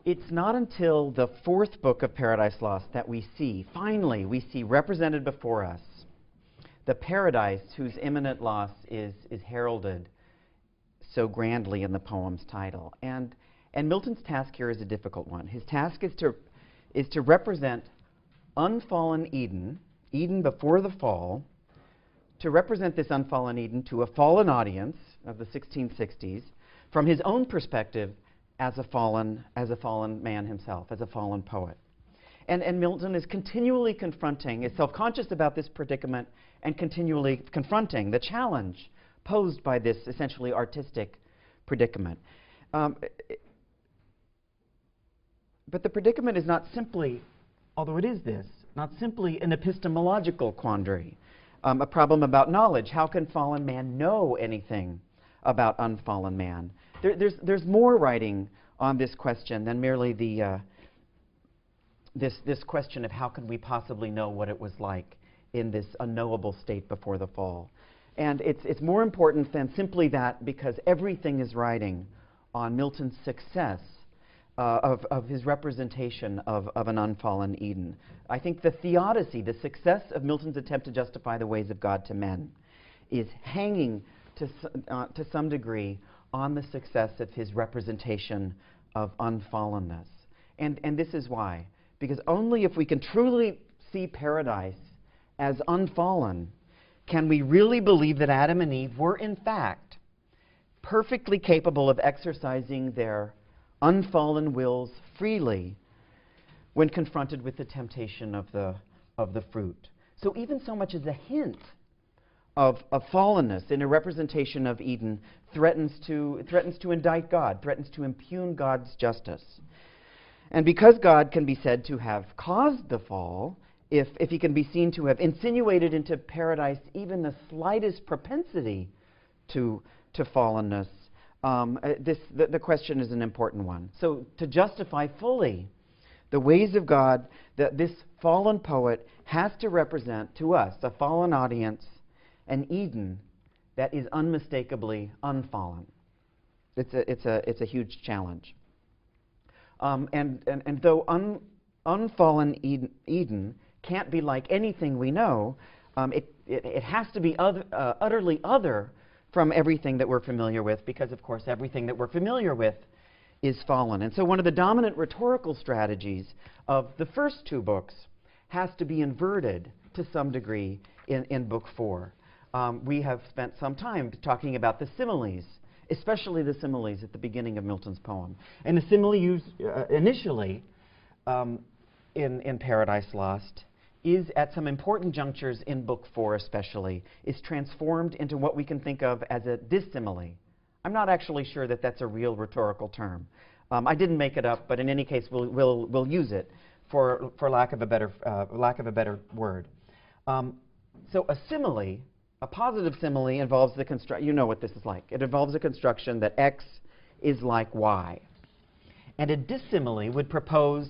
It's not until the fourth book of Paradise Lost that finally, we see represented before us the paradise whose imminent loss is heralded so grandly in the poem's title. And Milton's task here is a difficult one. His task is to represent unfallen Eden, Eden before the fall, to represent this unfallen Eden to a fallen audience of the 1660s from his own perspective as a fallen man himself, as a fallen poet. And Milton is continually confronting, is self-conscious about this predicament, and continually confronting the challenge posed by this essentially artistic predicament. But the predicament is not simply, although it is this, not simply an epistemological quandary, a problem about knowledge. How can fallen man know anything about unfallen man? There's more writing on this question than merely this question of how can we possibly know what it was like in this unknowable state before the fall. And it's more important than simply that, because everything is riding on Milton's success of his representation of an unfallen Eden. I think the theodicy, the success of Milton's attempt to justify the ways of God to men, is hanging to some degree on the success of his representation of unfallenness. And this is why. Because only if we can truly see paradise as unfallen can we really believe that Adam and Eve were, in fact, perfectly capable of exercising their unfallen wills freely when confronted with the temptation of the fruit. So even so much as a hint of fallenness in a representation of Eden threatens to indict God, threatens to impugn God's justice. And because God can be said to have caused the fall, if he can be seen to have insinuated into paradise even the slightest propensity to fallenness, the question is an important one. So to justify fully the ways of God, that this fallen poet has to represent to us, a fallen audience, an Eden that is unmistakably unfallen. It's a huge challenge. And though unfallen Eden can't be like anything we know, it has to be utterly other from everything that we're familiar with, because, of course, everything that we're familiar with is fallen. And so one of the dominant rhetorical strategies of the first two books has to be inverted to some degree in Book 4. We have spent some time talking about the similes, especially the similes at the beginning of Milton's poem. And the simile used initially in Paradise Lost is, at some important junctures in Book 4 especially, is transformed into what we can think of as a dissimile. I'm not actually sure that that's a real rhetorical term. I didn't make it up, but in any case, we'll use it for lack of a better word. So a simile, a positive simile, involves the construction. You know what this is like. It involves a construction that X is like Y. And a dissimile would propose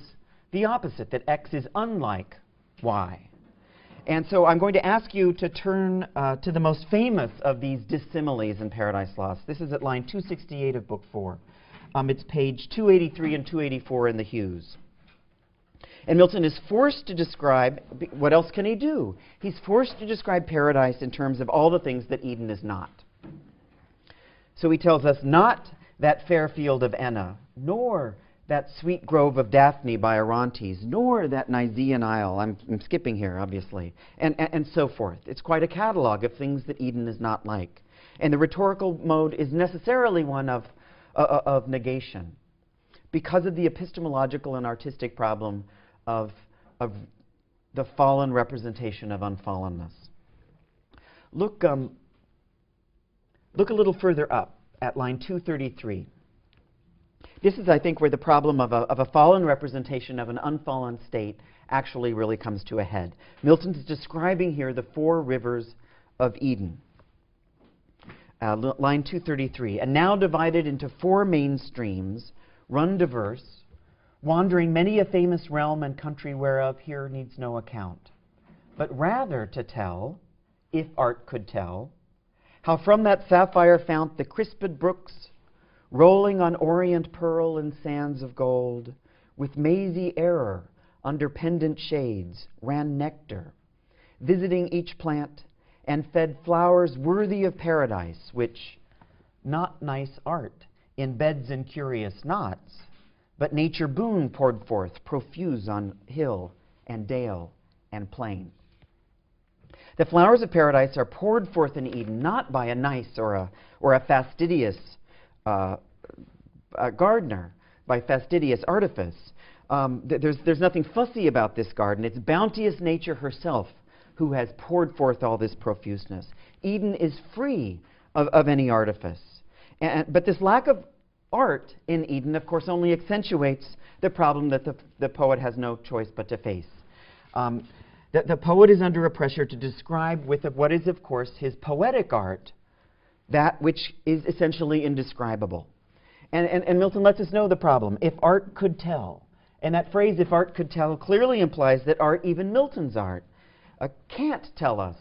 the opposite, that X is unlike Y. And so I'm going to ask you to turn to the most famous of these dissimiles in Paradise Lost. This is at line 268 of Book 4. It's page 283 and 284 in the Hughes. And Milton is forced to describe, what else can he do? He's forced to describe paradise in terms of all the things that Eden is not. So he tells us, not that fair field of Enna, nor that sweet grove of Daphne by Orontes, nor that Nisaean isle. I'm skipping here, obviously, and so forth. It's quite a catalog of things that Eden is not like. And the rhetorical mode is necessarily one of negation, because of the epistemological and artistic problem of the fallen representation of unfallenness. Look a little further up at line 233. This is, I think, where the problem of a fallen representation of an unfallen state actually really comes to a head. Milton's describing here the four rivers of Eden. Line 233. And now divided into four main streams, run diverse, wandering many a famous realm and country whereof here needs no account, but rather to tell, if art could tell, how from that sapphire fount the crisped brooks, rolling on orient pearl and sands of gold, with mazy error under pendant shades ran nectar, visiting each plant, and fed flowers worthy of paradise, which, not nice art, in beds and curious knots, but nature boon poured forth profuse on hill and dale and plain. The flowers of paradise are poured forth in Eden not by a nice or a fastidious gardener, by fastidious artifice. There's nothing fussy about this garden. It's bounteous nature herself who has poured forth all this profuseness. Eden is free of any artifice. But this lack of art in Eden, of course, only accentuates the problem that the poet has no choice but to face. The poet is under a pressure to describe with what is, of course, his poetic art, that which is essentially indescribable. And Milton lets us know the problem. If art could tell, and that phrase, if art could tell, clearly implies that art, even Milton's art, can't tell us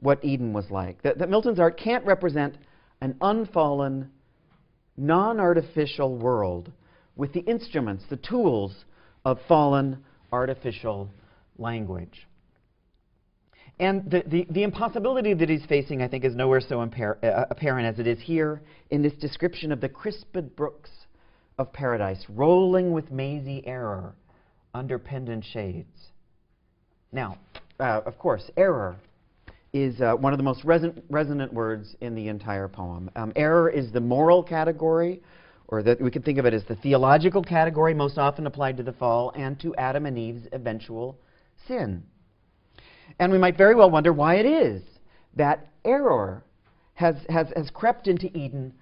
what Eden was like. That Milton's art can't represent an unfallen, non-artificial world with the instruments, the tools of fallen, artificial language. And the impossibility that he's facing, I think, is nowhere so apparent as it is here in this description of the crisped brooks of paradise, rolling with mazy error under pendant shades. Now, of course, error is one of the most resonant words in the entire poem. Error is the moral category, or that we can think of it as the theological category most often applied to the fall and to Adam and Eve's eventual sin. And we might very well wonder why it is that error has crept into Eden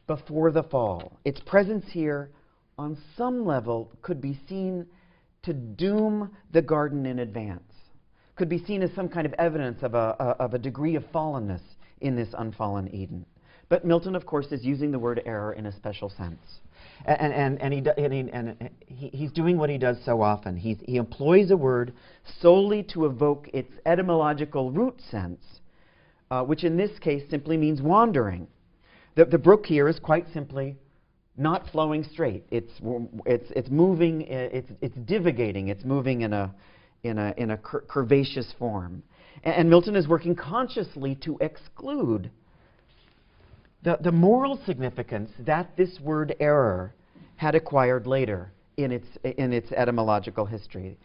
before the fall. Its presence here, on some level, could be seen to doom the garden in advance, could be seen as some kind of evidence of a degree of fallenness in this unfallen Eden. But Milton, of course, is using the word error in a special sense. And he's doing what he does so often. He employs a word solely to evoke its etymological root sense, which in this case simply means wandering. The brook here is quite simply not flowing straight. It's moving. It's divagating. It's moving in a curvaceous form. And Milton is working consciously to exclude the moral significance that this word error had acquired later in its etymological history.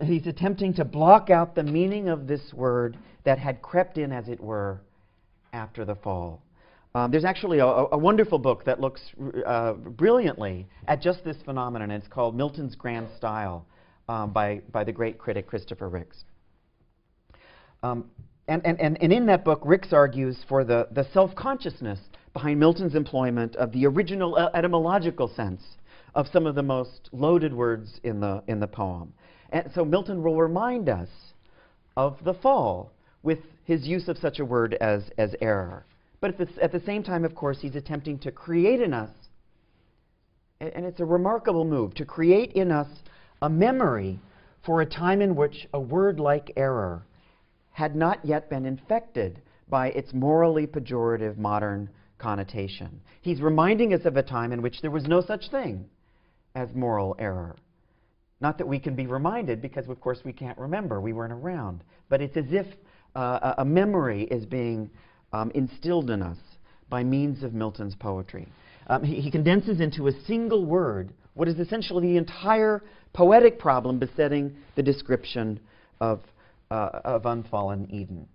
He's attempting to block out the meaning of this word that had crept in, as it were, after the fall. There's actually a wonderful book that looks brilliantly at just this phenomenon. It's called Milton's Grand Style by the great critic Christopher Ricks. And in that book, Ricks argues for the self-consciousness behind Milton's employment of the original etymological sense of some of the most loaded words in the poem. And so Milton will remind us of the fall with his use of such a word as error. But at the same time, of course, he's attempting to create in us, and it's a remarkable move, to create in us a memory for a time in which a word like error had not yet been infected by its morally pejorative modern connotation. He's reminding us of a time in which there was no such thing as moral error. Not that we can be reminded, because of course we can't remember, we weren't around, but it's as if a memory is being instilled in us by means of Milton's poetry. He condenses into a single word what is essentially the entire poetic problem besetting the description of unfallen Eden.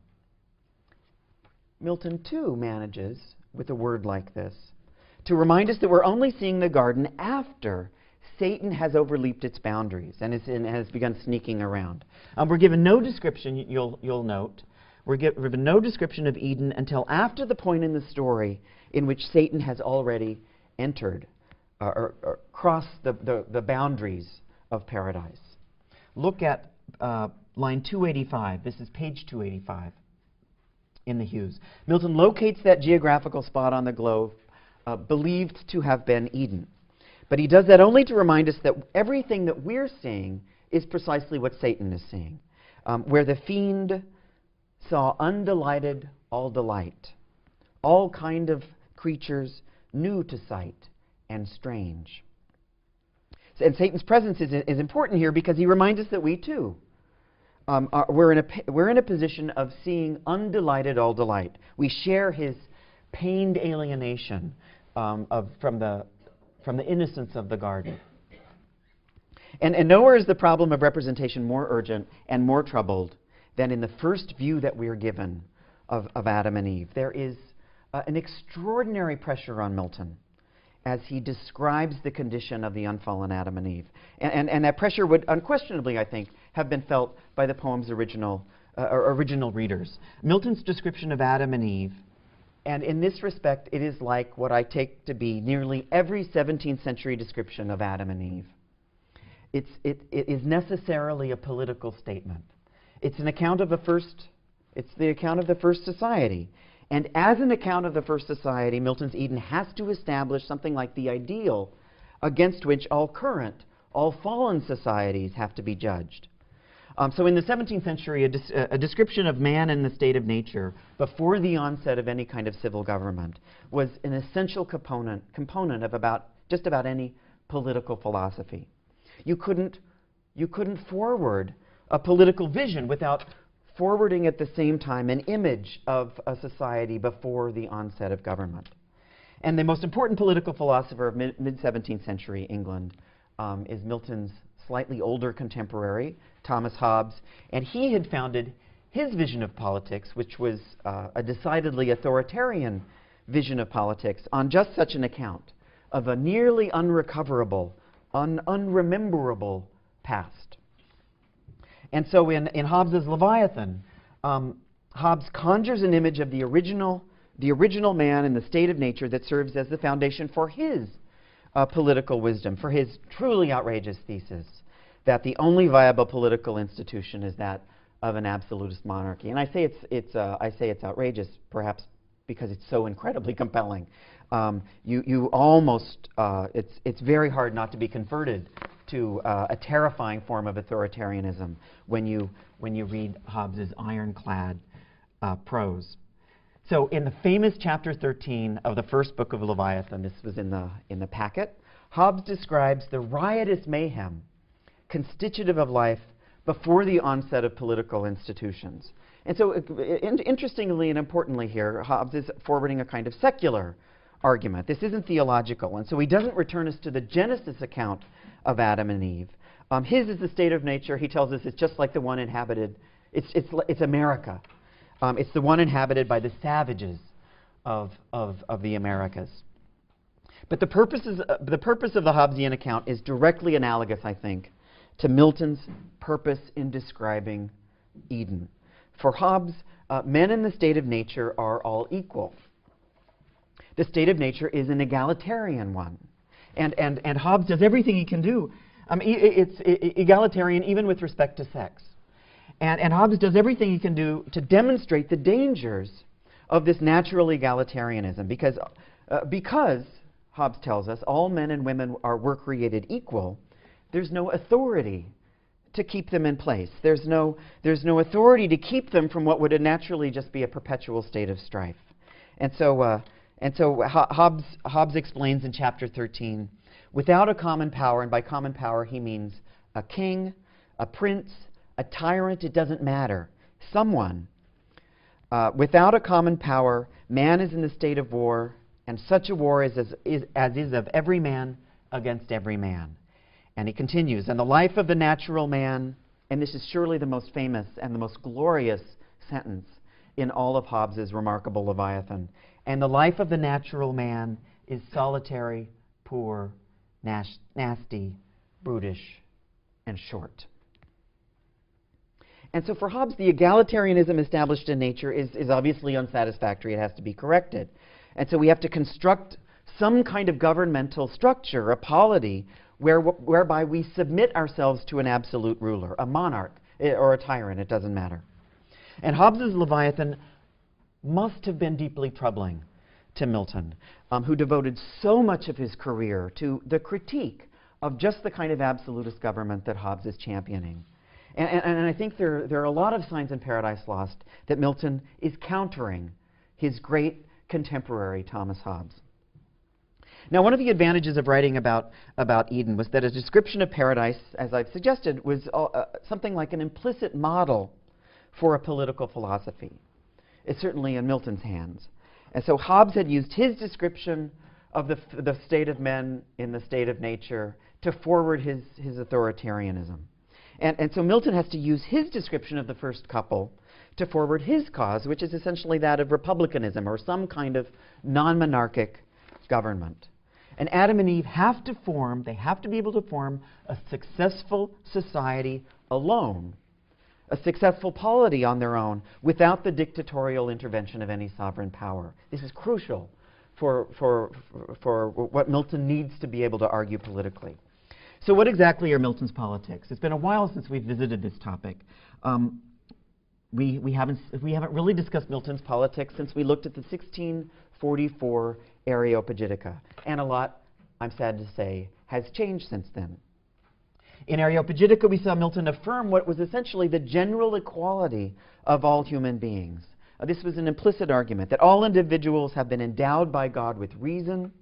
Milton, too, manages, with a word like this, to remind us that we're only seeing the garden after Satan has overleaped its boundaries and has begun sneaking around. We're given no description, you'll note, we're given no description of Eden until after the point in the story in which Satan has already entered or crossed the boundaries of paradise. Look at line 285. This is page 285 in the Hughes. Milton locates that geographical spot on the globe believed to have been Eden. But he does that only to remind us that everything that we're seeing is precisely what Satan is seeing. Where the fiend saw undelighted all delight, all kind of creatures new to sight and strange. And Satan's presence is important here because he reminds us that we too we're in a position of seeing undelighted all delight. We share his pained alienation from the innocence of the garden. And nowhere is the problem of representation more urgent and more troubled than in the first view that we are given of Adam and Eve. There is an extraordinary pressure on Milton as he describes the condition of the unfallen Adam and Eve. And that pressure would unquestionably, I think, have been felt by the poem's original readers. Milton's description of Adam and Eve, and in this respect, it is like what I take to be nearly every 17th century description of Adam and Eve. It is necessarily a political statement. It's an account of the account of the first society. And as an account of the first society, Milton's Eden has to establish something like the ideal against which all current, all fallen societies have to be judged. So in the 17th century, a description of man and the state of nature before the onset of any kind of civil government was an essential component of just about any political philosophy. You couldn't forward a political vision without forwarding at the same time an image of a society before the onset of government. And the most important political philosopher of mid-17th century England is Milton's slightly older contemporary, Thomas Hobbes, and he had founded his vision of politics, which was a decidedly authoritarian vision of politics, on just such an account of a nearly unrecoverable, unrememberable past. And so in Hobbes's Leviathan, Hobbes conjures an image of the original man and the state of nature that serves as the foundation for his political wisdom, for his truly outrageous thesis that the only viable political institution is that of an absolutist monarchy. And I say it's outrageous, perhaps because it's so incredibly compelling. It's very hard not to be converted to a terrifying form of authoritarianism when you read Hobbes's ironclad prose. So in the famous chapter 13 of the first book of Leviathan, this was in the packet, Hobbes describes the riotous mayhem constitutive of life before the onset of political institutions. And so interestingly and importantly here, Hobbes is forwarding a kind of secular argument. This isn't theological, and so he doesn't return us to the Genesis account of Adam and Eve. His is the state of nature. He tells us it's just like the one inhabited. It's America. It's the one inhabited by the savages of the Americas. But the purpose of the Hobbesian account is directly analogous, I think, to Milton's purpose in describing Eden. For Hobbes, men in the state of nature are all equal. The state of nature is an egalitarian one. And Hobbes does everything he can do. It's egalitarian even with respect to sex. And Hobbes does everything he can do to demonstrate the dangers of this natural egalitarianism. Because Hobbes tells us all men and women were created equal, there's no authority to keep them in place. There's no authority to keep them from what would naturally just be a perpetual state of strife. And so Hobbes explains in chapter 13, without a common power, and by common power he means a king, a prince, a tyrant, it doesn't matter, someone. Without a common power, man is in the state of war, and such a war is of every man against every man. And he continues, and the life of the natural man, and this is surely the most famous and the most glorious sentence in all of Hobbes's remarkable Leviathan, and the life of the natural man is solitary, poor, nasty, brutish, and short. And so for Hobbes, the egalitarianism established in nature is obviously unsatisfactory. It has to be corrected. And so we have to construct some kind of governmental structure, a polity, whereby we submit ourselves to an absolute ruler, a monarch or a tyrant, it doesn't matter. And Hobbes's Leviathan must have been deeply troubling to Milton, who devoted so much of his career to the critique of just the kind of absolutist government that Hobbes is championing. And I think there are a lot of signs in Paradise Lost that Milton is countering his great contemporary Thomas Hobbes. Now, one of the advantages of writing about Eden was that a description of paradise, as I've suggested, was something like an implicit model for a political philosophy. It's certainly in Milton's hands. And so Hobbes had used his description of the state of men in the state of nature to forward his authoritarianism. And so Milton has to use his description of the first couple to forward his cause, which is essentially that of republicanism or some kind of non-monarchic government. And Adam and Eve have to be able to form a successful society alone, a successful polity on their own, without the dictatorial intervention of any sovereign power. This is crucial for what Milton needs to be able to argue politically. So what exactly are Milton's politics? It's been a while since we've visited this topic. We haven't really discussed Milton's politics since we looked at the 1644 Areopagitica, and a lot, I'm sad to say, has changed since then. In Areopagitica, we saw Milton affirm what was essentially the general equality of all human beings. This was an implicit argument that all individuals have been endowed by God with reason,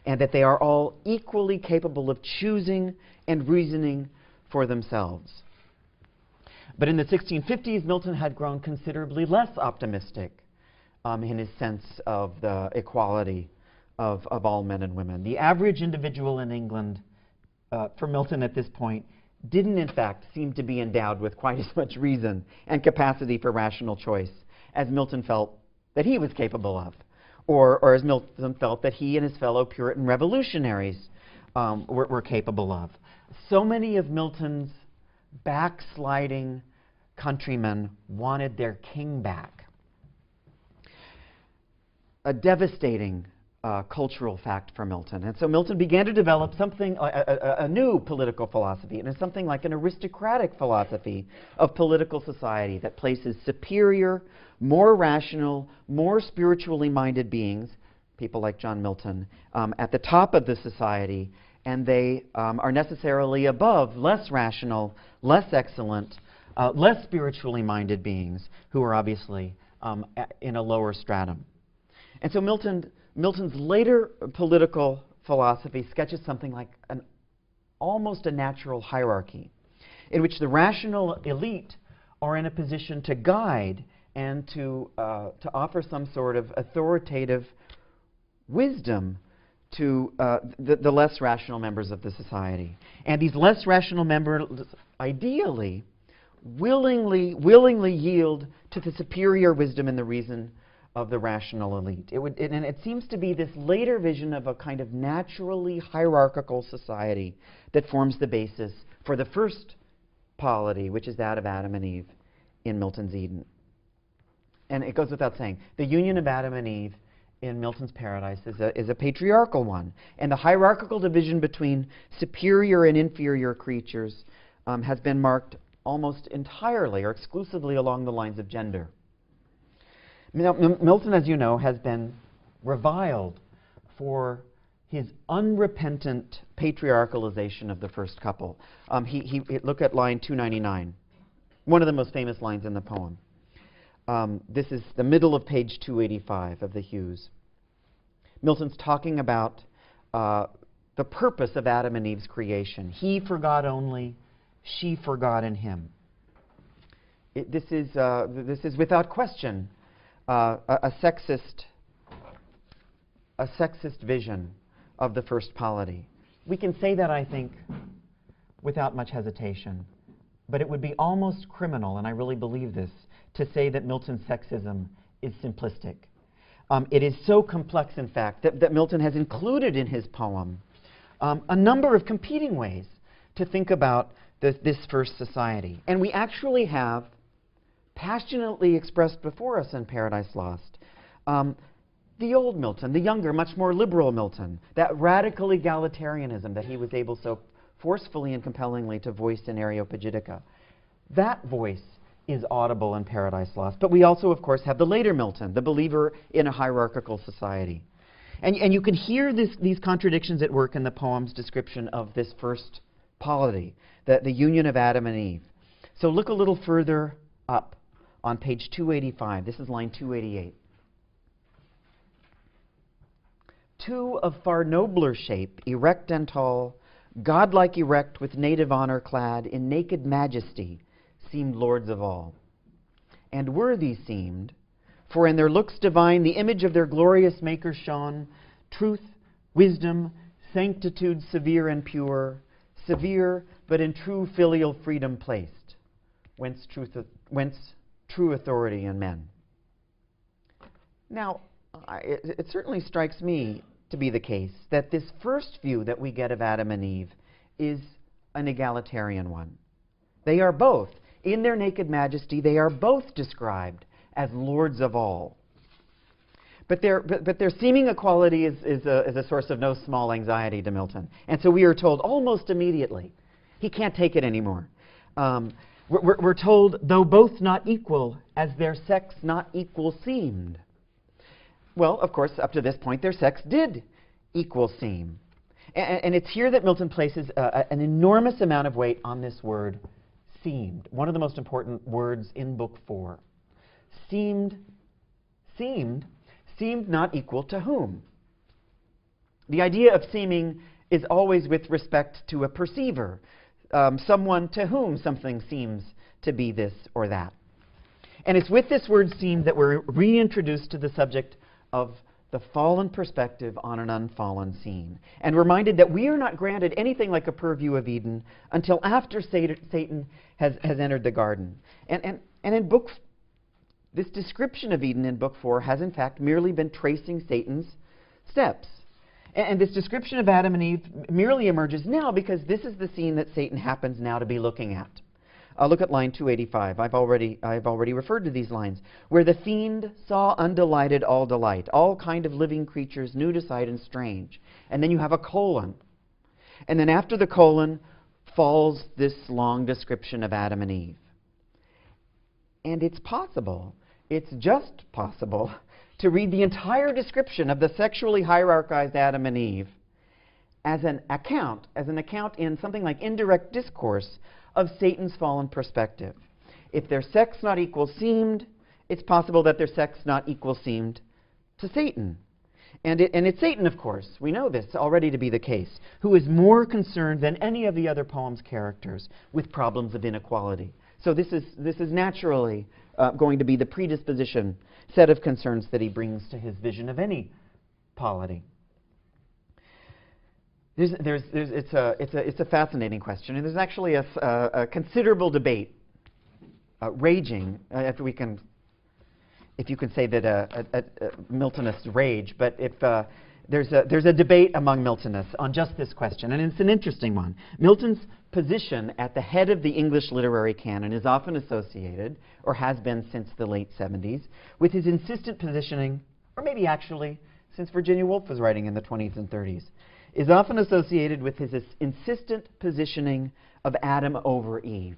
and that they are all equally capable of choosing and reasoning for themselves. But in the 1650s, Milton had grown considerably less optimistic in his sense of the equality of all men and women. The average individual in England, for Milton at this point, didn't in fact seem to be endowed with quite as much reason and capacity for rational choice as Milton felt that he was capable of, or as Milton felt that he and his fellow Puritan revolutionaries were capable of. So many of Milton's backsliding countrymen wanted their king back. A devastating cultural fact for Milton. And so Milton began to develop something, a new political philosophy, and it's something like an aristocratic philosophy of political society that places superior, more rational, more spiritually minded beings, people like John Milton, at the top of the society, and they are necessarily above less rational, less excellent, less spiritually minded beings who are obviously in a lower stratum. And so Milton's later political philosophy sketches something like almost a natural hierarchy in which the rational elite are in a position to guide and to offer some sort of authoritative wisdom to the less rational members of the society. And these less rational members ideally willingly yield to the superior wisdom and the reason of the rational elite. And it seems to be this later vision of a kind of naturally hierarchical society that forms the basis for the first polity, which is that of Adam and Eve in Milton's Eden. And it goes without saying, the union of Adam and Eve in Milton's Paradise is a patriarchal one. And the hierarchical division between superior and inferior creatures has been marked almost entirely or exclusively along the lines of gender. Now, Milton, as you know, has been reviled for his unrepentant patriarchalization of the first couple. Look at line 299, one of the most famous lines in the poem. This is the middle of page 285 of the Hughes. Milton's talking about the purpose of Adam and Eve's creation. He for God only, she for God in him. This is without question a sexist vision of the first polity. We can say that, I think, without much hesitation. But it would be almost criminal, and I really believe this, to say that Milton's sexism is simplistic. It is so complex, in fact, that Milton has included in his poem a number of competing ways to think about this first society. And we actually have passionately expressed before us in Paradise Lost the old Milton, the younger, much more liberal Milton, that radical egalitarianism that he was able so forcefully and compellingly to voice in Areopagitica. That voice is audible in Paradise Lost. But we also, of course, have the later Milton, the believer in a hierarchical society. And you can hear these contradictions at work in the poem's description of this first polity, the union of Adam and Eve. So look a little further up on page 285. This is line 288. two of far nobler shape, erect and tall, godlike erect with native honor clad, in naked majesty, seemed lords of all. And worthy seemed, for in their looks divine the image of their glorious Maker shone, truth, wisdom, sanctitude severe and pure, severe but in true filial freedom placed, whence true authority in men. Now, it certainly strikes me to be the case that this first view that we get of Adam and Eve is an egalitarian one. They are both, in their naked majesty, they are both described as lords of all. But their seeming equality is a source of no small anxiety to Milton. And so we are told almost immediately, he can't take it anymore. We're told, though both not equal, as their sex not equal seemed. Well, of course, up to this point, their sex did equal seem. And it's here that Milton places an enormous amount of weight on this word, seemed, one of the most important words in Book 4. Seemed not equal to whom? The idea of seeming is always with respect to a perceiver, someone to whom something seems to be this or that. And it's with this word seemed that we're reintroduced to the subject of the fallen perspective on an unfallen scene, and reminded that we are not granted anything like a purview of Eden until after Satan has entered the garden. And in this description of Eden in Book 4 has in fact merely been tracing Satan's steps. And this description of Adam and Eve merely emerges now because this is the scene that Satan happens now to be looking at. Look at line 285. I've already referred to these lines. Where the fiend saw undelighted all delight, all kind of living creatures new to sight and strange. And then you have a colon. And then after the colon falls this long description of Adam and Eve. And it's possible, it's just possible, to read the entire description of the sexually hierarchized Adam and Eve as an account in something like indirect discourse of Satan's fallen perspective. If their sex not equal seemed, it's possible that their sex not equal seemed to Satan. And it's Satan, of course, we know this already to be the case, who is more concerned than any of the other poem's characters with problems of inequality. So this is naturally going to be the predisposition set of concerns that he brings to his vision of any polity. It's a fascinating question, and there's actually a considerable debate raging, if you can say that Miltonists rage, but if there's a debate among Miltonists on just this question, and it's an interesting one. Milton's position at the head of the English literary canon is often associated, or has been since the late 70s, with his insistent positioning, or maybe actually since Virginia Woolf was writing in the 20s and 30s, is often associated with his insistent positioning of Adam over Eve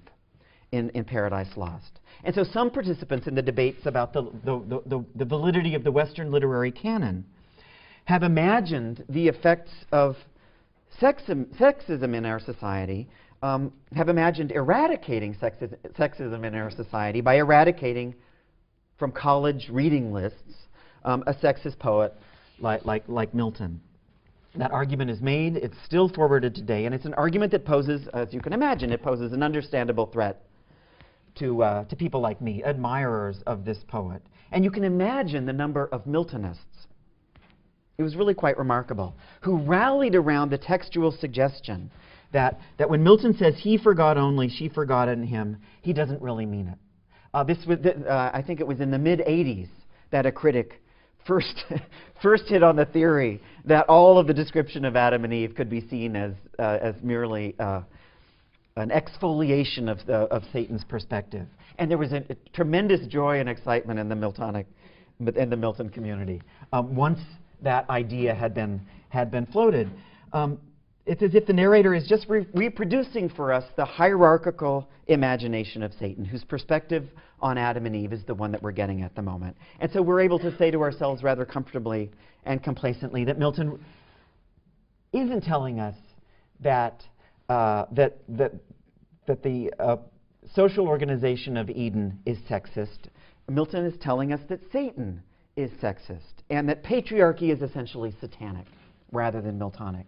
in Paradise Lost. And so some participants in the debates about the validity of the Western literary canon have imagined the effects of sexism in our society, have imagined eradicating sexism in our society by eradicating from college reading lists a sexist poet like Milton. That argument is made, it's still forwarded today, and it's an argument that poses, as you can imagine, it poses an understandable threat to people like me, admirers of this poet. And you can imagine the number of Miltonists, it was really quite remarkable, who rallied around the textual suggestion that when Milton says he forgot only, she forgot in him, he doesn't really mean it. I think it was in the mid-'80s that a critic first hit on the theory that all of the description of Adam and Eve could be seen as merely an exfoliation of Satan's perspective. And there was a tremendous joy and excitement in the Milton community once that idea had been floated. It's as if the narrator is just reproducing for us the hierarchical imagination of Satan, whose perspective on Adam and Eve is the one that we're getting at the moment. And so we're able to say to ourselves rather comfortably and complacently that Milton isn't telling us that the social organization of Eden is sexist. Milton is telling us that Satan is sexist, and that patriarchy is essentially satanic rather than Miltonic.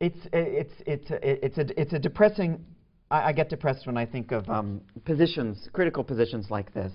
It's a depressing. I get depressed when I think of positions, critical positions like this.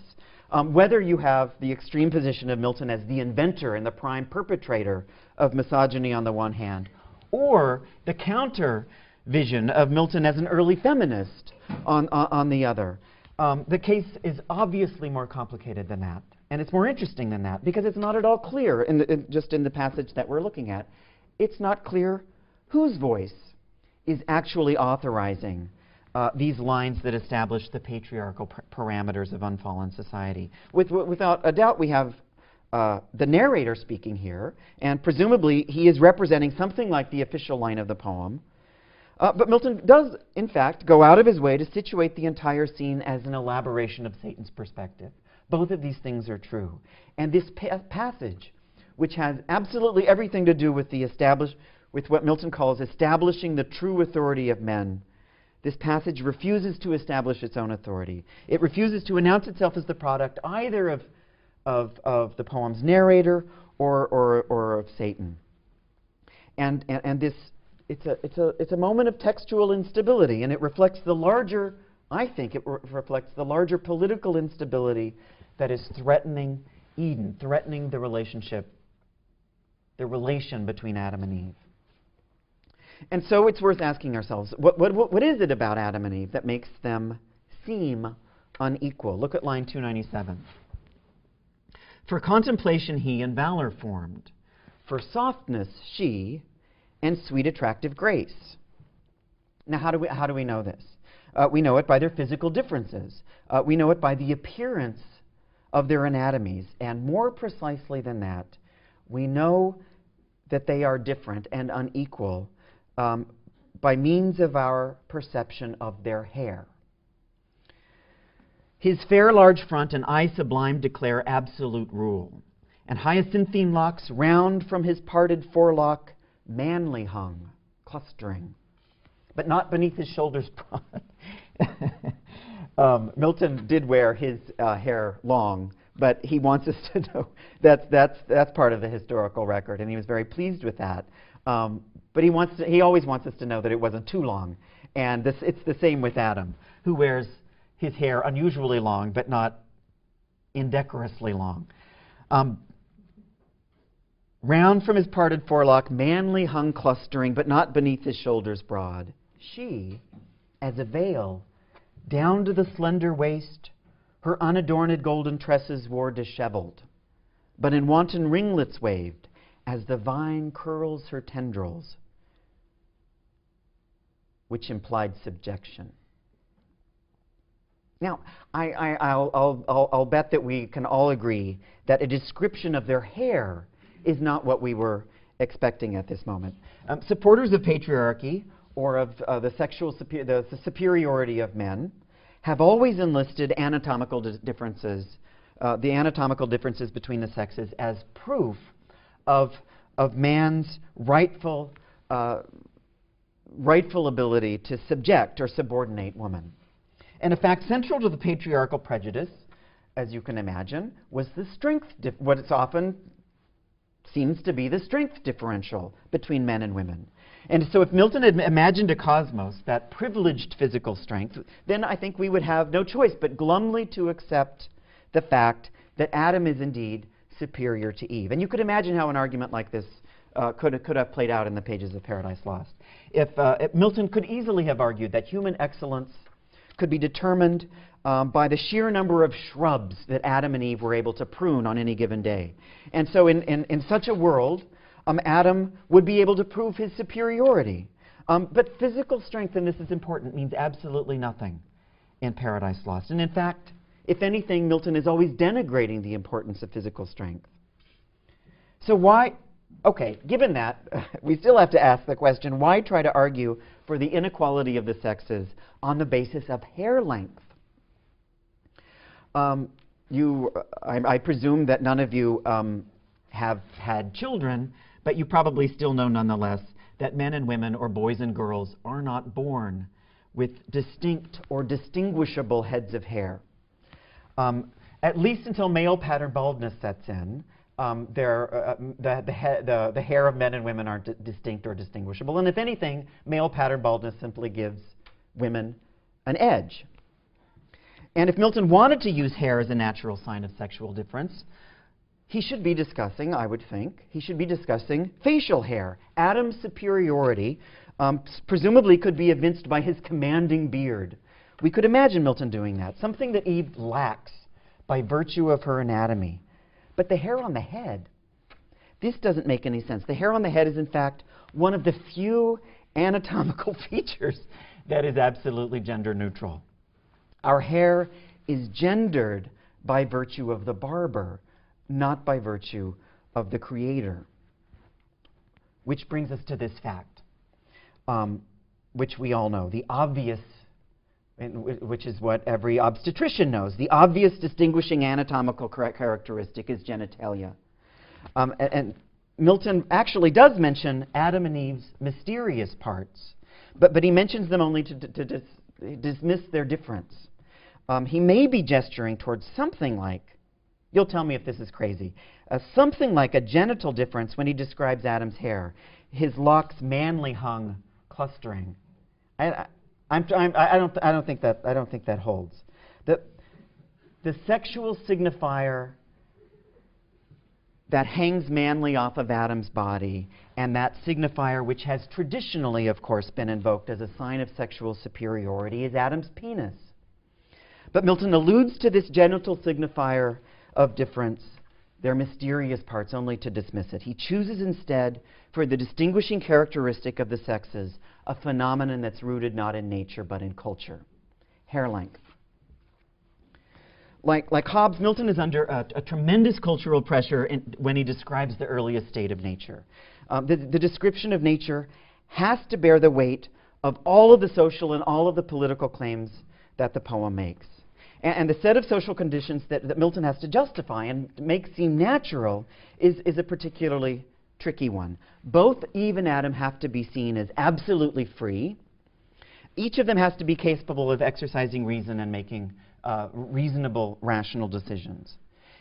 Whether you have the extreme position of Milton as the inventor and the prime perpetrator of misogyny on the one hand, or the counter vision of Milton as an early feminist on the other. The case is obviously more complicated than that, and it's more interesting than that, because it's not at all clear, just in the passage that we're looking at. It's not clear whose voice is actually authorizing these lines that establish the patriarchal parameters of unfallen society. Without a doubt, we have the narrator speaking here, and presumably he is representing something like the official line of the poem. But Milton does, in fact, go out of his way to situate the entire scene as an elaboration of Satan's perspective. Both of these things are true. And this passage, which has absolutely everything to do with with what Milton calls establishing the true authority of men, this passage refuses to establish its own authority. It refuses to announce itself as the product either of the poem's narrator or of Satan. And this it's a moment of textual instability, and it reflects the larger, I think it reflects the larger political instability that is threatening Eden, threatening the relation between Adam and Eve. And so it's worth asking ourselves, what is it about Adam and Eve that makes them seem unequal? Look at line 297. For contemplation he in valor formed, for softness she, and sweet attractive grace. Now how do we know this? We know it by their physical differences. We know it by the appearance of their anatomies. And more precisely than that, we know that they are different and unequal by means of our perception of their hair. His fair large front and eye sublime declare absolute rule, and hyacinthine locks round from his parted forelock manly hung, clustering, but not beneath his shoulders broad. Milton did wear his hair long, but he wants us to know that's part of the historical record, and he was very pleased with that. But he always wants us to know that it wasn't too long. And it's the same with Adam, who wears his hair unusually long, but not indecorously long. Round from his parted forelock, manly hung clustering, but not beneath his shoulders broad. She, as a veil, down to the slender waist, her unadorned golden tresses wore disheveled, but in wanton ringlets waved, as the vine curls her tendrils, which implied subjection. Now, I'll bet that we can all agree that a description of their hair is not what we were expecting at this moment. Supporters of patriarchy or of the superiority of men have always enlisted anatomical differences, the anatomical differences between the sexes, as proof of man's rightful ability to subject or subordinate woman. And a fact central to the patriarchal prejudice, as you can imagine, was the strength, what it's often seems to be the strength differential between men and women. And so if Milton had imagined a cosmos, that privileged physical strength, then I think we would have no choice but glumly to accept the fact that Adam is indeed superior to Eve. And you could imagine how an argument like this could have played out in the pages of Paradise Lost. If Milton could easily have argued that human excellence could be determined by the sheer number of shrubs that Adam and Eve were able to prune on any given day. And so in such a world, Adam would be able to prove his superiority. But physical strength, and this is important, means absolutely nothing in Paradise Lost. And in fact, if anything, Milton is always denigrating the importance of physical strength. So why, okay, given that, we still have to ask the question, why try to argue for the inequality of the sexes on the basis of hair length? I presume that none of you have had children, but you probably still know nonetheless that men and women, or boys and girls, are not born with distinct or distinguishable heads of hair. at least until male pattern baldness sets in, the hair of men and women aren't distinct or distinguishable. And if anything, male pattern baldness simply gives women an edge. And if Milton wanted to use hair as a natural sign of sexual difference, he should be discussing, I would think, he should be discussing facial hair. Adam's superiority presumably could be evinced by his commanding beard. We could imagine Milton doing that, something that Eve lacks by virtue of her anatomy. But the hair on the head, this doesn't make any sense. The hair on the head is, in fact, one of the few anatomical features that is absolutely gender neutral. Our hair is gendered by virtue of the barber, not by virtue of the creator. Which brings us to this fact, which we all know, the obvious, which is what every obstetrician knows. The obvious distinguishing anatomical characteristic is genitalia. And Milton actually does mention Adam and Eve's mysterious parts, but he mentions them only to dismiss their difference. He may be gesturing towards something like, you'll tell me if this is crazy, something like a genital difference when he describes Adam's hair, his locks manly hung, clustering. I don't think that holds. The sexual signifier that hangs manly off of Adam's body, and that signifier which has traditionally, of course, been invoked as a sign of sexual superiority, is Adam's penis. But Milton alludes to this genital signifier of difference, their mysterious parts, only to dismiss it. He chooses instead, for the distinguishing characteristic of the sexes, a phenomenon that's rooted not in nature but in culture: hair length. Like Hobbes, Milton is under a tremendous cultural pressure when he describes the earliest state of nature. The description of nature has to bear the weight of all of the social and all of the political claims that the poem makes. And the set of social conditions that Milton has to justify and make seem natural is a particularly tricky one. Both Eve and Adam have to be seen as absolutely free. Each of them has to be capable of exercising reason and making reasonable, rational decisions.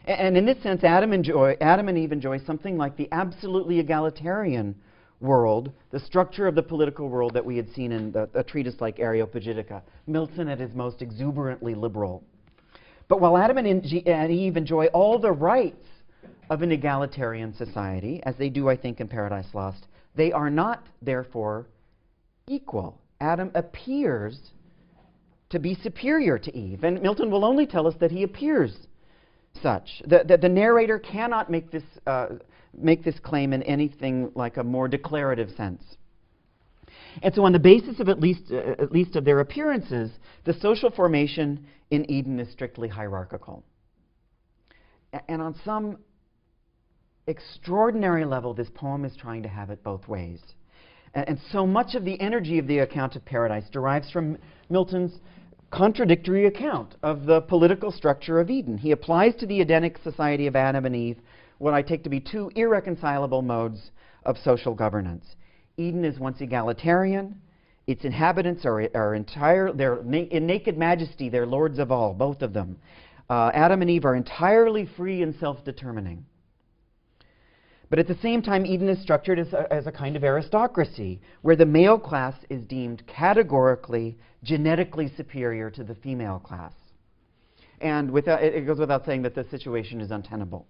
And in this sense, Adam and Eve enjoy something like the absolutely egalitarian world, the structure of the political world that we had seen in a treatise like Areopagitica, Milton at his most exuberantly liberal. But while Adam and Eve enjoy all the rights of an egalitarian society, as they do, I think, in Paradise Lost, they are not, therefore, equal. Adam appears to be superior to Eve, and Milton will only tell us that he appears such. The narrator cannot make this claim in anything like a more declarative sense. And so on the basis of at least of their appearances, the social formation in Eden is strictly hierarchical. And on some extraordinary level, this poem is trying to have it both ways. And so much of the energy of the account of Paradise derives from Milton's contradictory account of the political structure of Eden. He applies to the Edenic society of Adam and Eve what I take to be two irreconcilable modes of social governance. Eden is once egalitarian. Its inhabitants are in naked majesty, they're lords of all, both of them. Adam and Eve are entirely free and self-determining. But at the same time, Eden is structured as a kind of aristocracy, where the male class is deemed categorically, genetically superior to the female class. And it goes without saying that the situation is untenable.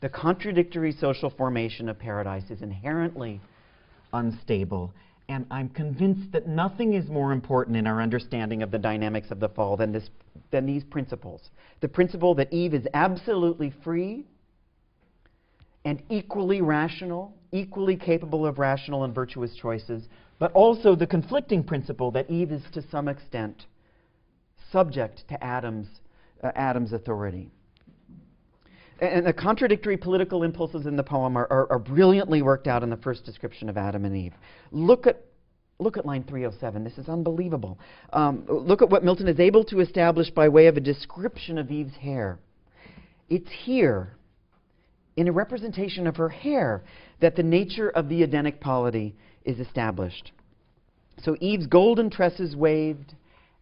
The contradictory social formation of Paradise is inherently unstable, and I'm convinced that nothing is more important in our understanding of the dynamics of the fall than these principles. The principle that Eve is absolutely free and equally rational, equally capable of rational and virtuous choices, but also the conflicting principle that Eve is to some extent subject to Adam's authority. And the contradictory political impulses in the poem are brilliantly worked out in the first description of Adam and Eve. Look at line 307. This is unbelievable. Look at what Milton is able to establish by way of a description of Eve's hair. It's here, in a representation of her hair, that the nature of the Edenic polity is established. So Eve's golden tresses waved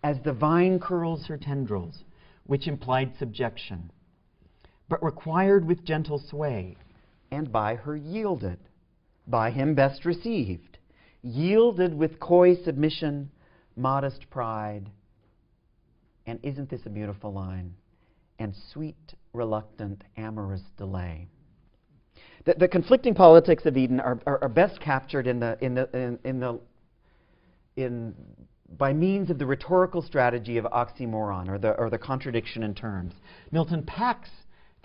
as the vine curls her tendrils, which implied subjection. but required with gentle sway, and by her yielded, by him best received, yielded with coy submission, modest pride, and isn't this a beautiful line? And sweet, reluctant, amorous delay. The conflicting politics of Eden are best captured by means of the rhetorical strategy of oxymoron, or the contradiction in terms. Milton packs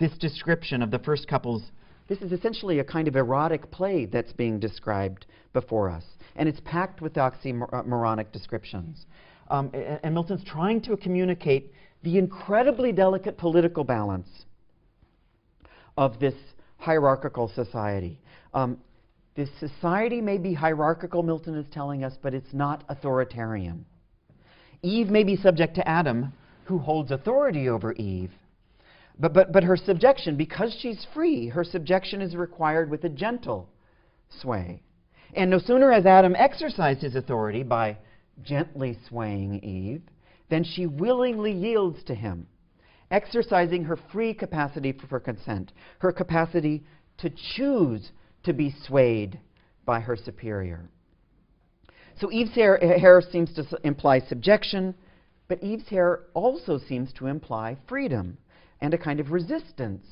this description of the first couple's. This is essentially a kind of erotic play that's being described before us, and it's packed with oxymoronic descriptions. And Milton's trying to communicate the incredibly delicate political balance of this hierarchical society. This society may be hierarchical, Milton is telling us, but it's not authoritarian. Eve may be subject to Adam, who holds authority over Eve, but her subjection, because she's free, her subjection is required with a gentle sway. And no sooner has Adam exercised his authority by gently swaying Eve, then she willingly yields to him, exercising her free capacity for consent, her capacity to choose to be swayed by her superior. So Eve's hair seems to imply subjection, but Eve's hair also seems to imply freedom and a kind of resistance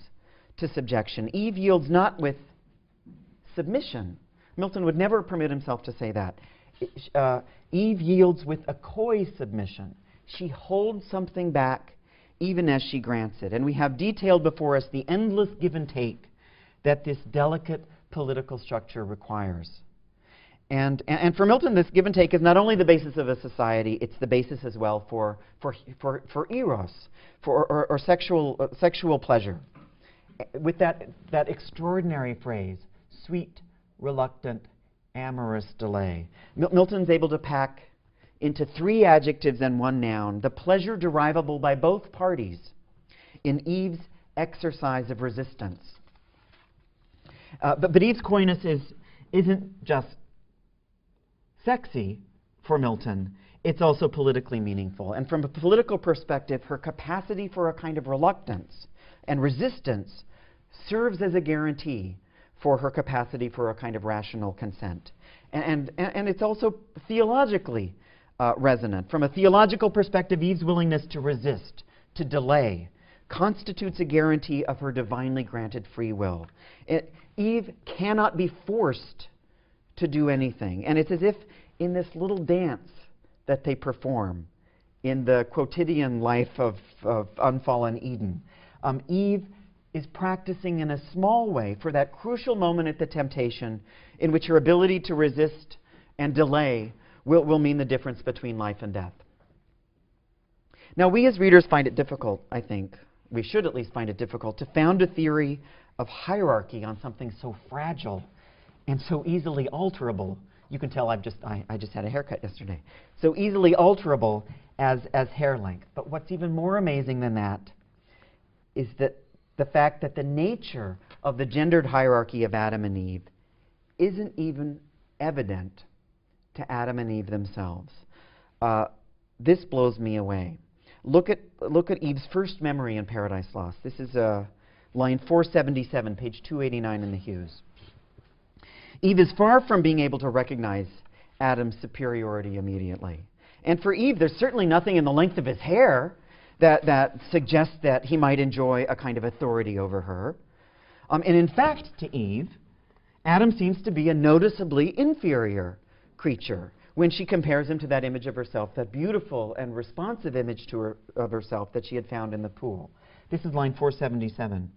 to subjection. Eve yields not with submission. Milton would never permit himself to say that. Eve yields with a coy submission. She holds something back even as she grants it. And we have detailed before us the endless give and take that this delicate political structure requires. And for Milton, this give and take is not only the basis of a society, it's the basis as well for eros, or sexual pleasure. With that extraordinary phrase, sweet, reluctant, amorous delay. Milton's able to pack into 3 adjectives and 1 noun the pleasure derivable by both parties in Eve's exercise of resistance. But Eve's coyness isn't just sexy for Milton, it's also politically meaningful. And from a political perspective, her capacity for a kind of reluctance and resistance serves as a guarantee for her capacity for a kind of rational consent. And it's also theologically resonant. From a theological perspective, Eve's willingness to resist, to delay, constitutes a guarantee of her divinely granted free will. Eve cannot be forced to do anything. And it's as if in this little dance that they perform in the quotidian life of unfallen Eden, Eve is practicing in a small way for that crucial moment at the temptation in which her ability to resist and delay will mean the difference between life and death. Now, we as readers find it difficult, I think, we should at least find it difficult, to found a theory of hierarchy on something so fragile and so easily alterable. You can tell I just had a haircut yesterday. So easily alterable as hair length. But what's even more amazing than that is that the fact that the nature of the gendered hierarchy of Adam and Eve isn't even evident to Adam and Eve themselves. This blows me away. Look at Eve's first memory in Paradise Lost. This is line 477, page 289 in the Hughes. Eve is far from being able to recognize Adam's superiority immediately. And for Eve, there's certainly nothing in the length of his hair that suggests that he might enjoy a kind of authority over her. And in fact, to Eve, Adam seems to be a noticeably inferior creature when she compares him to that image of herself, that beautiful and responsive image of herself that she had found in the pool. This is line 477.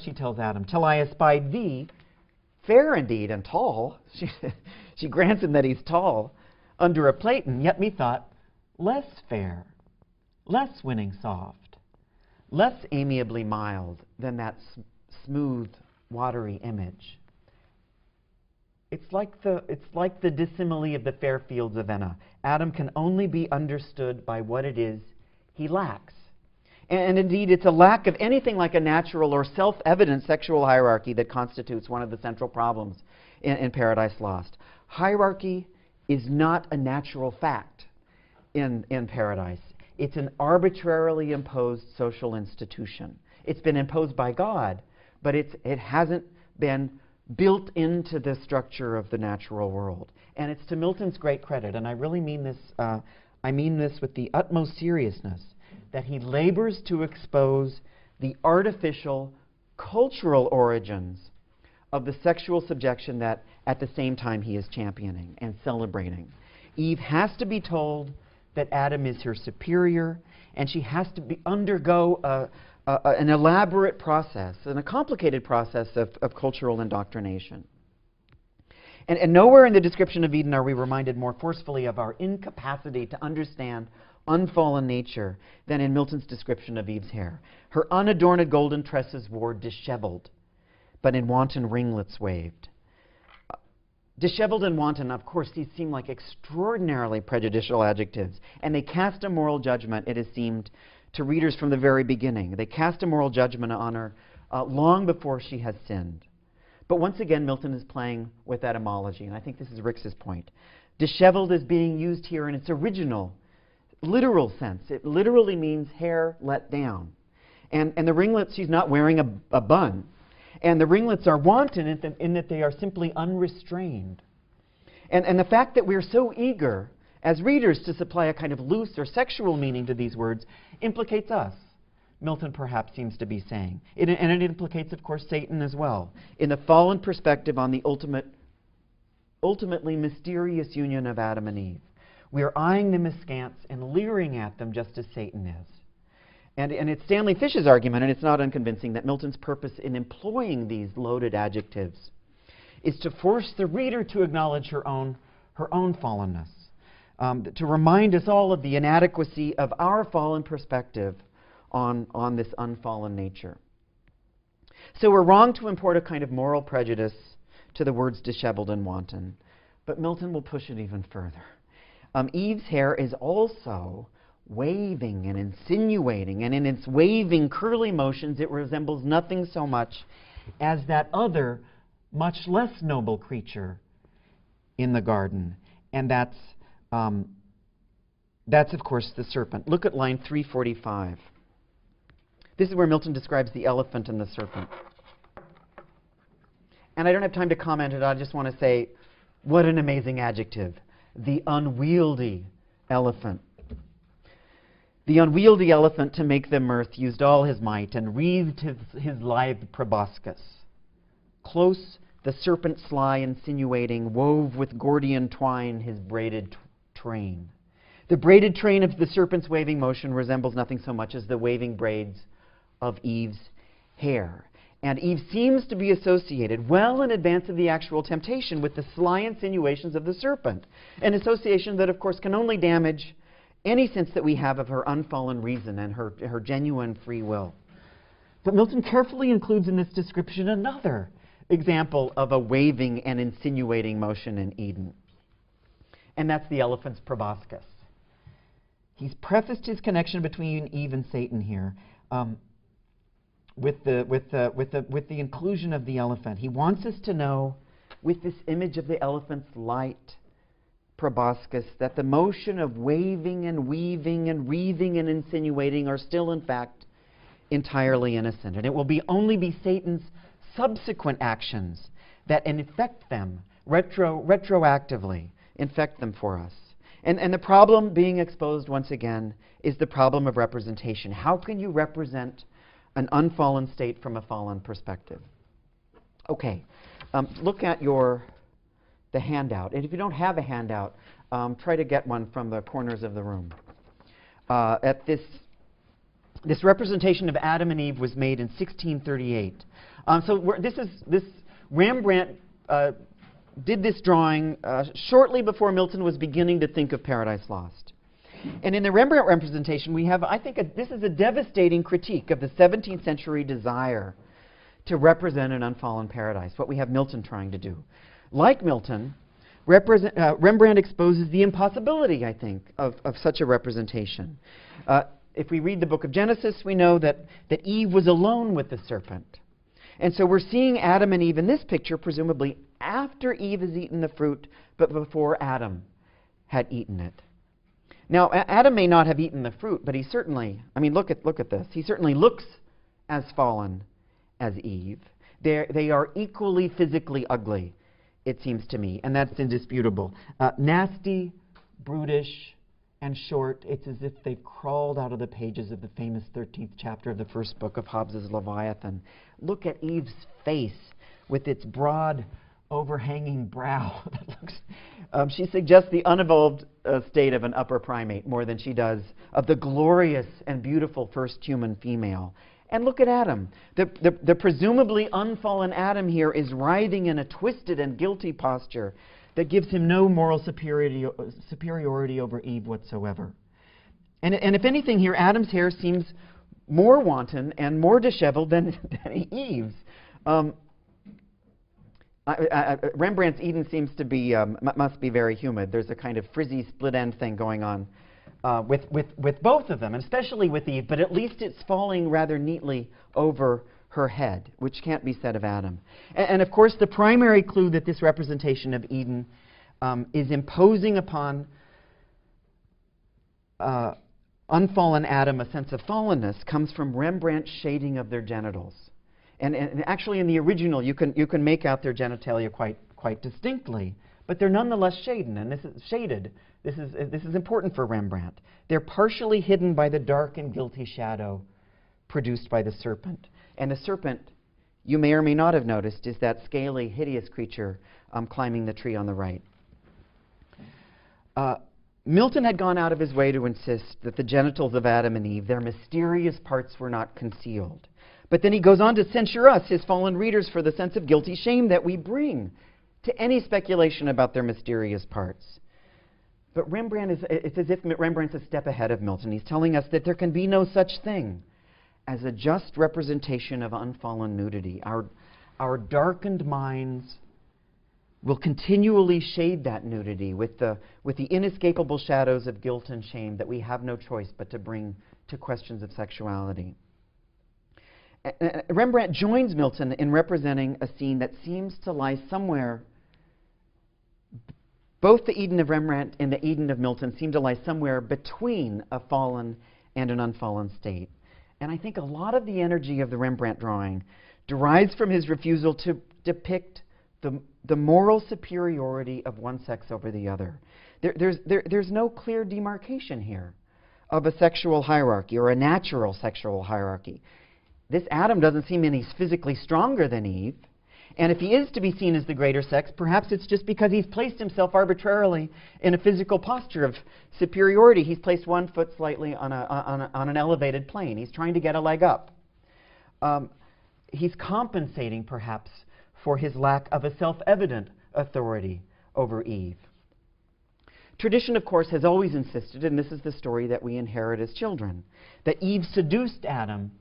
She tells Adam, till I espied thee, fair indeed and tall. She grants him that he's tall, under a platen, yet methought less fair, less winning soft, less amiably mild than that smooth, watery image. It's like the dissimile of the fair fields of Enna. Adam can only be understood by what it is he lacks. And indeed, it's a lack of anything like a natural or self-evident sexual hierarchy that constitutes one of the central problems in Paradise Lost. Hierarchy is not a natural fact in Paradise. It's an arbitrarily imposed social institution. It's been imposed by God, but it hasn't been built into the structure of the natural world. And it's to Milton's great credit, and I really mean this, I mean this with the utmost seriousness, that he labors to expose the artificial cultural origins of the sexual subjection that at the same time he is championing and celebrating. Eve has to be told that Adam is her superior, and she has to undergo an elaborate process, and a complicated process of cultural indoctrination. And nowhere in the description of Eden are we reminded more forcefully of our incapacity to understand unfallen nature than in Milton's description of Eve's hair. Her unadorned golden tresses wore disheveled, but in wanton ringlets waved. Disheveled and wanton, of course, these seem like extraordinarily prejudicial adjectives, and they cast a moral judgment, it has seemed, to readers from the very beginning. They cast a moral judgment on her long before she has sinned. But once again, Milton is playing with etymology, and I think this is Rix's point. Disheveled is being used here in its original, literal sense. It literally means hair let down. And the ringlets, she's not wearing a bun. And the ringlets are wanton in that they are simply unrestrained. And the fact that we're so eager as readers to supply a kind of loose or sexual meaning to these words implicates us, Milton perhaps seems to be saying. And it implicates, of course, Satan as well, in the fallen perspective on the ultimately mysterious union of Adam and Eve. We are eyeing them askance and leering at them just as Satan is. And it's Stanley Fish's argument, and it's not unconvincing, that Milton's purpose in employing these loaded adjectives is to force the reader to acknowledge her own fallenness, to remind us all of the inadequacy of our fallen perspective on this unfallen nature. So we're wrong to import a kind of moral prejudice to the words disheveled and wanton, but Milton will push it even further. Eve's hair is also waving and insinuating, and in its waving, curly motions, it resembles nothing so much as that other, much less noble creature in the garden, and that's of course the serpent. Look at line 345. This is where Milton describes the elephant and the serpent. And I don't have time to comment it. I just want to say, what an amazing adjective. The unwieldy elephant. The unwieldy elephant, to make them mirth, used all his might and wreathed his lithe proboscis. Close the serpent sly insinuating wove with Gordian twine his braided train. The braided train of the serpent's waving motion resembles nothing so much as the waving braids of Eve's hair. And Eve seems to be associated well in advance of the actual temptation with the sly insinuations of the serpent, an association that, of course, can only damage any sense that we have of her unfallen reason and her genuine free will. But Milton carefully includes in this description another example of a waving and insinuating motion in Eden, and that's the elephant's proboscis. He's prefaced his connection between Eve and Satan here with the inclusion of the elephant. He wants us to know, with this image of the elephant's light proboscis, that the motion of waving and weaving and wreathing and insinuating are still, in fact, entirely innocent. And it will only be Satan's subsequent actions that infect them retroactively, infect them for us. And the problem being exposed once again is the problem of representation. How can you represent an unfallen state from a fallen perspective? Okay, look at the handout. And if you don't have a handout, try to get one from the corners of the room. At this representation of Adam and Eve was made in 1638. This Rembrandt did this drawing shortly before Milton was beginning to think of Paradise Lost. And in the Rembrandt representation, we have, I think, this is a devastating critique of the 17th century desire to represent an unfallen paradise, what we have Milton trying to do. Like Milton, Rembrandt exposes the impossibility, I think, of such a representation. If we read the book of Genesis, we know that Eve was alone with the serpent. And so we're seeing Adam and Eve in this picture, presumably after Eve has eaten the fruit, but before Adam had eaten it. Now, Adam may not have eaten the fruit, but he certainly, I mean, look at this. He certainly looks as fallen as Eve. They are equally physically ugly, it seems to me, and that's indisputable. Nasty, brutish, and short. It's as if they crawled out of the pages of the famous 13th chapter of the first book of Hobbes's Leviathan. Look at Eve's face with its broad, overhanging brow. She suggests the unevolved state of an upper primate more than she does of the glorious and beautiful first human female. And look at Adam. The presumably unfallen Adam here is writhing in a twisted and guilty posture that gives him no moral superiority over Eve whatsoever. And if anything here, Adam's hair seems more wanton and more disheveled than Eve's. Rembrandt's Eden seems to be, must be very humid. There's a kind of frizzy split-end thing going on with both of them, and especially with Eve, but at least it's falling rather neatly over her head, which can't be said of Adam. And of course, the primary clue that this representation of Eden is imposing upon unfallen Adam a sense of fallenness comes from Rembrandt's shading of their genitals. And actually, in the original, you can make out their genitalia quite distinctly, but they're nonetheless shaded. And this is shaded. This is important for Rembrandt. They're partially hidden by the dark and guilty shadow produced by the serpent. And the serpent, you may or may not have noticed, is that scaly, hideous creature climbing the tree on the right. Milton had gone out of his way to insist that the genitals of Adam and Eve, their mysterious parts, were not concealed. But then he goes on to censure us, his fallen readers, for the sense of guilty shame that we bring to any speculation about their mysterious parts. But it's as if Rembrandt's a step ahead of Milton. He's telling us that there can be no such thing as a just representation of unfallen nudity. Our darkened minds will continually shade that nudity with the inescapable shadows of guilt and shame that we have no choice but to bring to questions of sexuality. Rembrandt joins Milton in representing a scene that seems to lie somewhere. Both the Eden of Rembrandt and the Eden of Milton seem to lie somewhere between a fallen and an unfallen state. And I think a lot of the energy of the Rembrandt drawing derives from his refusal to depict the moral superiority of one sex over the other. There's no clear demarcation here of a sexual hierarchy or a natural sexual hierarchy. This Adam doesn't seem any physically stronger than Eve. And if he is to be seen as the greater sex, perhaps it's just because he's placed himself arbitrarily in a physical posture of superiority. He's placed one foot slightly on an elevated plane. He's trying to get a leg up. He's compensating, perhaps, for his lack of a self-evident authority over Eve. Tradition, of course, has always insisted, and this is the story that we inherit as children, that Eve seduced Adam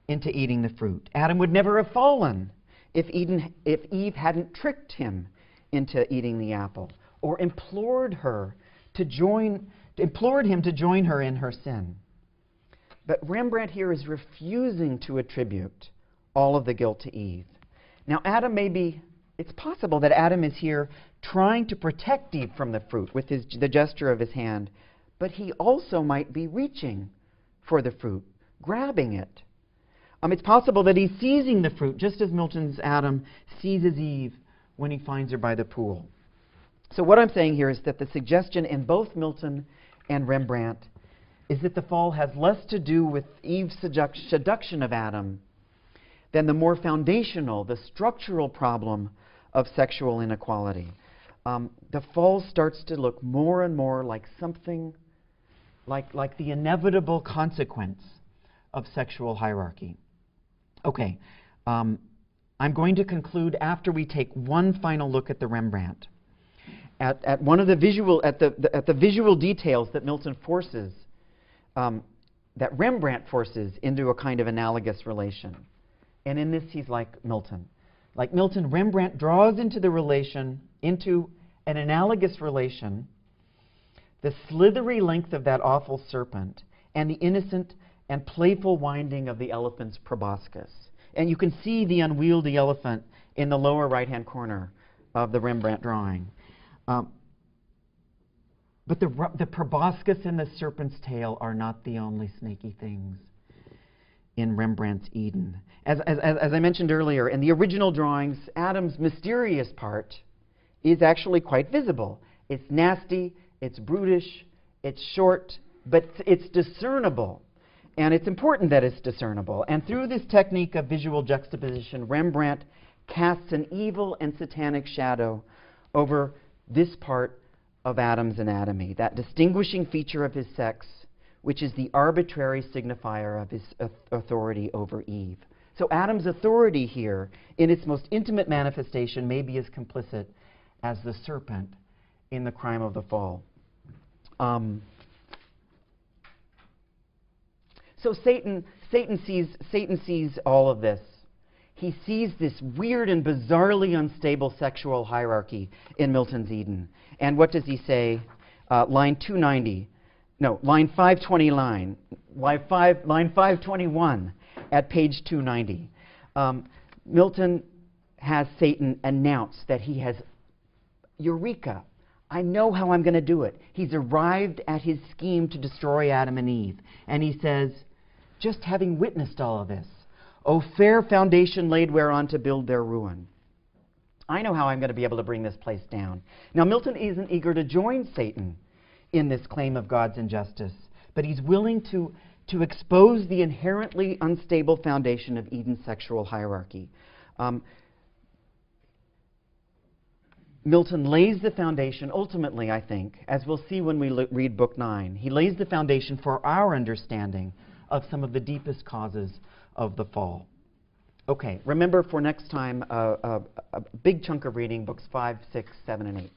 into eating the fruit. Adam would never have fallen if Eve hadn't tricked him into eating the apple, or implored him to join her in her sin. But Rembrandt here is refusing to attribute all of the guilt to Eve. Now, it's possible that Adam is here trying to protect Eve from the fruit with the gesture of his hand, but he also might be reaching for the fruit, grabbing it. It's possible that he's seizing the fruit, just as Milton's Adam seizes Eve when he finds her by the pool. So what I'm saying here is that the suggestion in both Milton and Rembrandt is that the fall has less to do with Eve's seduction of Adam than the more foundational, the structural problem of sexual inequality. The fall starts to look more and more like something like the inevitable consequence of sexual hierarchy. Okay, I'm going to conclude after we take one final look at the Rembrandt, at one of the visual details that Milton forces, that Rembrandt forces into a kind of analogous relation. And in this, he's like Milton. Like Milton, Rembrandt draws into an analogous relation the slithery length of that awful serpent and the innocent and playful winding of the elephant's proboscis. And you can see the unwieldy elephant in the lower right-hand corner of the Rembrandt drawing. But the proboscis and the serpent's tail are not the only snaky things in Rembrandt's Eden. As I mentioned earlier, in the original drawings, Adam's mysterious part is actually quite visible. It's nasty, it's brutish, it's short, but it's discernible. And it's important that it's discernible. And through this technique of visual juxtaposition, Rembrandt casts an evil and satanic shadow over this part of Adam's anatomy, that distinguishing feature of his sex, which is the arbitrary signifier of his authority over Eve. So Adam's authority here, in its most intimate manifestation, may be as complicit as the serpent in the crime of the fall. So Satan sees all of this. He sees this weird and bizarrely unstable sexual hierarchy in Milton's Eden. And what does he say? Line 290. No, line 529. Line 521 at page 290. Milton has Satan announce that he has, Eureka, I know how I'm going to do it. He's arrived at his scheme to destroy Adam and Eve. And he says, just having witnessed all of this, O fair foundation laid whereon to build their ruin. I know how I'm going to be able to bring this place down. Now, Milton isn't eager to join Satan in this claim of God's injustice, but he's willing to expose the inherently unstable foundation of Eden's sexual hierarchy. Milton lays the foundation, ultimately, I think, as we'll see when we read Book 9, he lays the foundation for our understanding of some of the deepest causes of the fall. Okay, remember for next time, a big chunk of reading, books 5, 6, 7, and 8.